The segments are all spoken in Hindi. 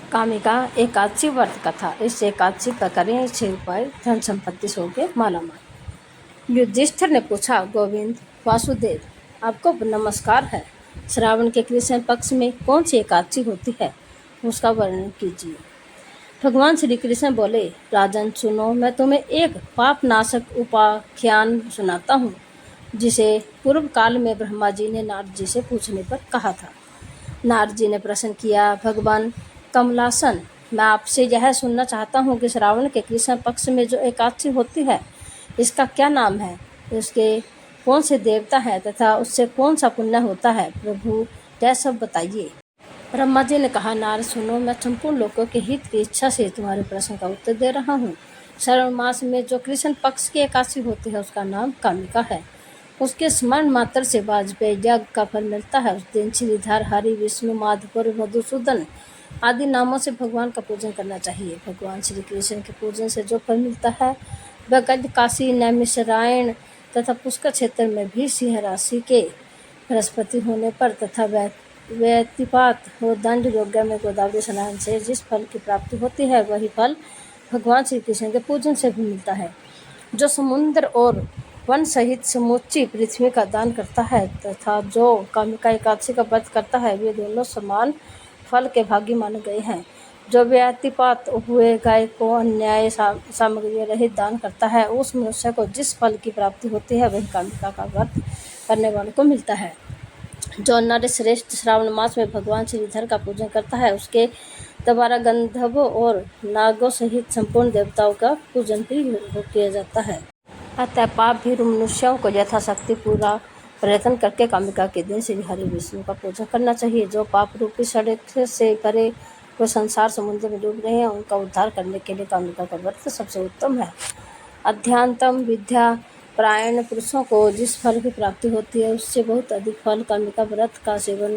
कामिका एकादशी व्रत कथा। इस एकादशी पर करें 6 उपाय, धन संपत्ति से होके मालामाल। युधिष्ठिर ने पूछा, गोविंद वासुदेव, आपको नमस्कार है। श्रावण के कृष्ण पक्ष में कौन सी एकादशी होती है, उसका वर्णन कीजिए। भगवान श्री कृष्ण बोले, राजन सुनो, मैं तुम्हें एक पाप नाशक उपाख्यान सुनाता हूँ, जिसे पूर्व काल में ब्रह्मा जी ने नारद जी से पूछने पर कहा था। नारद जी ने प्रश्न किया, भगवान कमलासन, मैं आपसे यह सुनना चाहता हूँ कि श्रावण के कृष्ण पक्ष में जो एकादशी होती है, इसका क्या नाम है, उसके कौन से देवता है तथा उससे कौन सा पुण्य होता है, प्रभु यह सब बताइए। ब्रह्मा जी ने कहा, नारद सुनो, मैं संपूर्ण लोगों के हित की इच्छा से तुम्हारे प्रश्न का उत्तर दे रहा हूँ। श्रावण मास में जो कृष्ण पक्ष की एकादशी होती है, उसका नाम कामिका है। उसके स्मरण मात्र से वाजपेयी यज्ञ का फल मिलता है। उस दिन श्रीधर, हरि, विष्णु, माधव, मधुसूदन आदि नामों से भगवान का पूजन करना चाहिए। भगवान श्री कृष्ण के पूजन से जो फल मिलता है, वह गज, काशी, नैमिषारण्य तथा पुष्कर क्षेत्र में भी सिंह राशि के बृहस्पति होने पर तथा व्यतिपात और दंड योग्य में गोदावरी स्नान से जिस फल की प्राप्ति होती है, वही फल भगवान श्री कृष्ण के पूजन से भी मिलता है। जो समुद्र और वन सहित समूची पृथ्वी का दान करता है तथा जो कामिका एकादशी का व्रत करता है, वे दोनों समान फल के भागी माने गए हैं। जो व्यतिपात हुए गाय को अन्याय सामग्री रहित दान करता है, उस मनुष्य को जिस फल की प्राप्ति होती है, वही कामिका का व्रत करने वालों को मिलता है। जो नर श्रेष्ठ श्रावण मास में भगवान श्रीधर का पूजन करता है, उसके द्वारा गंधर्वों और नागों सहित संपूर्ण देवताओं का पूजन भी किया जाता है। अतः पाप भी मनुष्यों को यथाशक्ति पूरा प्रयत्न करके कामिका के दिन श्री हरि विष्णु का पूजन करना चाहिए। जो पाप रूपी सड़क से भरे वो संसार समुद्र में डूब रहे हैं, उनका उद्धार करने के लिए कामिका का व्रत सबसे उत्तम है। अध्यात्म विद्या परायण पुरुषों को जिस फल की प्राप्ति होती है, उससे बहुत अधिक फल कामिका व्रत का सेवन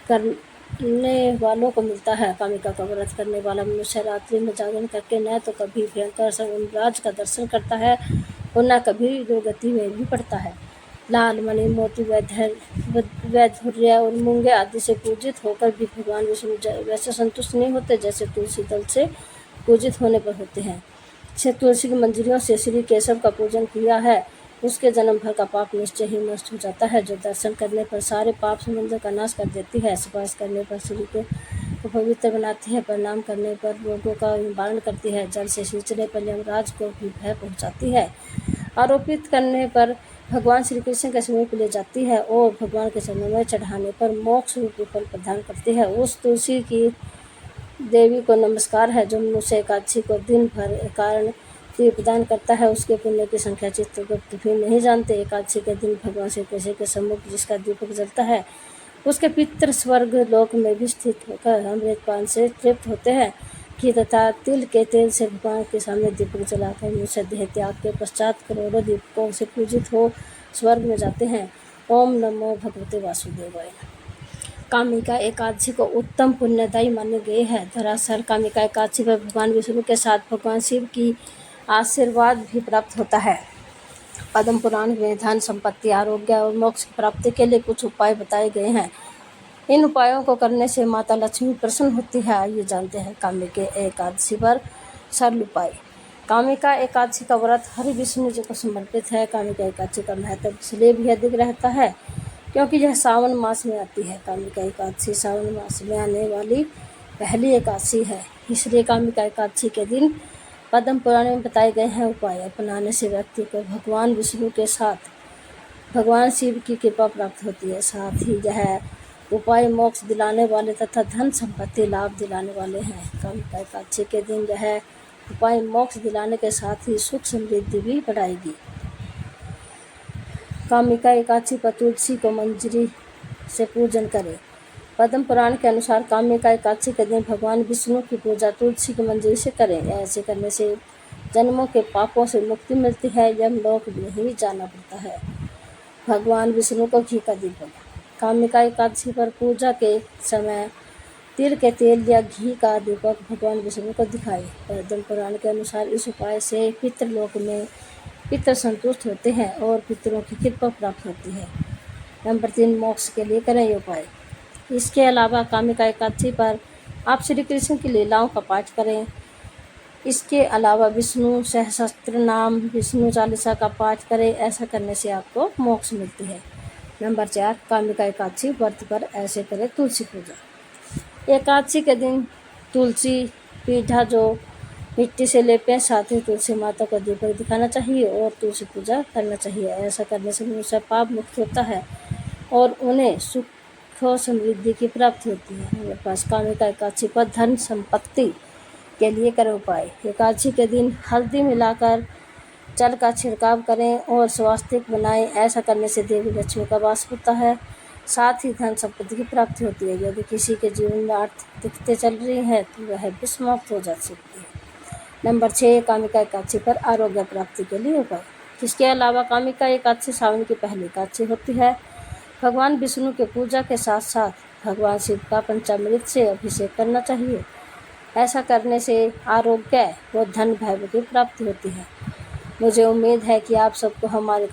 करने वालों को मिलता है। कामिका का व्रत करने वाला मनुष्य रात्रि में जागरण करके न तो कभी भयंकर समुद्राज का दर्शन करता है और न कभी दुर्गति में भी पड़ता है। लाल, मणि, मोती, वैधुर्य और मूंगे आदि से पूजित होकर भी भगवान विष्णु वैसे संतुष्ट नहीं होते जैसे तुलसी दल से पूजित होने पर होते हैं। से तुलसी की मंजरियों से श्री केशव का पूजन किया है, उसके जन्म भर का पाप निश्चय ही नष्ट हो जाता है। जो दर्शन करने पर सारे पाप समुद्र का नाश कर देती है, स्पर्श करने पर शरीर को पवित्र बनाती है, प्रणाम करने पर रोगों का निवारण करती है, जल से सींचने पर यमराज को भी भय पहुंचाती है, आरोपित करने पर भगवान श्री कृष्ण के समीप ले जाती है और भगवान के चरणों में चढ़ाने पर मोक्ष रूपी फल प्रदान करती है। उस तुलसी की देवी को नमस्कार है जो मनुष्य एकादशी को दिन भर कारण प्रदान करता है। उसके पुण्य की संख्या चित्रगुप्त भी नहीं जानते। एकादशी के दिन भगवान श्री कृष्ण के सम्मुख जिसका दीपक जलता है, उसके पितृ स्वर्ग लोक में भी स्थित होकर अमृतपान से तृप्त होते हैं कि तथा तिल के तेल से भगवान के सामने दीपक जलाकर मनुष्य देह त्याग के पश्चात करोड़ों दीपकों से पूजित हो स्वर्ग में जाते हैं। ओम नमो भगवते वासुदेवाय। कामिका एकादशी को उत्तम पुण्यदायी माने गए हैं। दरअसल कामिका एकादशी पर भगवान विष्णु के साथ भगवान शिव की आशीर्वाद भी प्राप्त होता है। पद्म पुराण में धन संपत्ति, आरोग्य और मोक्ष की प्राप्ति के लिए कुछ उपाय बताए गए हैं। इन उपायों को करने से माता लक्ष्मी प्रसन्न होती है। आइए जानते हैं कामिका एकादशी पर सरल उपाय। कामिका एकादशी का व्रत हरि विष्णु जी को समर्पित है। कामिका एकादशी का महत्व इसलिए भी अधिक रहता है क्योंकि यह सावन मास में आती है। कामिका एकादशी सावन मास में आने वाली पहली एकादशी है, इसलिए कामिका एकादशी के दिन पद्म पुराण में बताए गए हैं उपाय अपनाने से व्यक्ति को भगवान विष्णु के साथ भगवान शिव की कृपा प्राप्त होती है। साथ ही यह उपाय मोक्ष दिलाने वाले तथा धन संपत्ति लाभ दिलाने वाले हैं। कामिका एकादशी के दिन यह उपाय मोक्ष दिलाने के साथ ही सुख समृद्धि भी बढ़ाएगी। कामिका एकादशी पर तुलसी को मंजरी से पूजन करें। पद्म पुराण के अनुसार कामिका एकादशी के दिन भगवान विष्णु की पूजा तुलसी की मंजरी से करें। ऐसे करने से जन्मों के पापों से मुक्ति मिलती है, यमलोक नहीं जाना पड़ता है। भगवान विष्णु को घी का दीपक। कामिका एकादशी पर पूजा के समय तिल के तेल या घी का दीपक भगवान विष्णु को दिखाए। पद्म पुराण के अनुसार इस उपाय से पितृलोक में पितृ संतुष्ट होते हैं और पितरों की कृपा प्राप्त होती है। नंबर 3, मोक्ष के लिए करें ये उपाय। इसके अलावा कामिका एकादशी पर आप श्री कृष्ण की लीलाओं का पाठ करें। इसके अलावा विष्णु सहस्त्र नाम, विष्णु चालीसा का पाठ करें। ऐसा करने से आपको मोक्ष मिलती है। नंबर 4, कामिका एकादशी व्रत पर ऐसे करें तुलसी पूजा। एकादशी के दिन तुलसी पीढ़ा जो मिट्टी से लेपें, साथ ही तुलसी माता को दीपक दिखाना चाहिए और तुलसी पूजा करना चाहिए। ऐसा करने से मनुष्य पाप मुक्त होता है और उन्हें सुख और समृद्धि की प्राप्ति होती है। हमारे पास कामिका एकादशी पर धन संपत्ति के लिए करें उपाय। एकादशी के दिन हल्दी मिलाकर जल का छिड़काव करें और स्वास्तिक बनाएं। ऐसा करने से देवी लक्ष्मी का वास होता है, साथ ही धन संपत्ति की प्राप्ति होती है। यदि किसी के जीवन में आर्थिक दिक्कतें चल रही हैं तो वह भी समाप्त हो जा सकती है। नंबर 6, कामिका एकादशी पर आरोग्य प्राप्ति के लिए उपाय। इसके अलावा कामिका एकादशी सावन की पहली एकादशी होती है। भगवान विष्णु के पूजा के साथ साथ भगवान शिव का पंचामृत से अभिषेक करना चाहिए। ऐसा करने से आरोग्य व धन भाग्य की प्राप्ति होती है। मुझे उम्मीद है कि आप सबको हमारे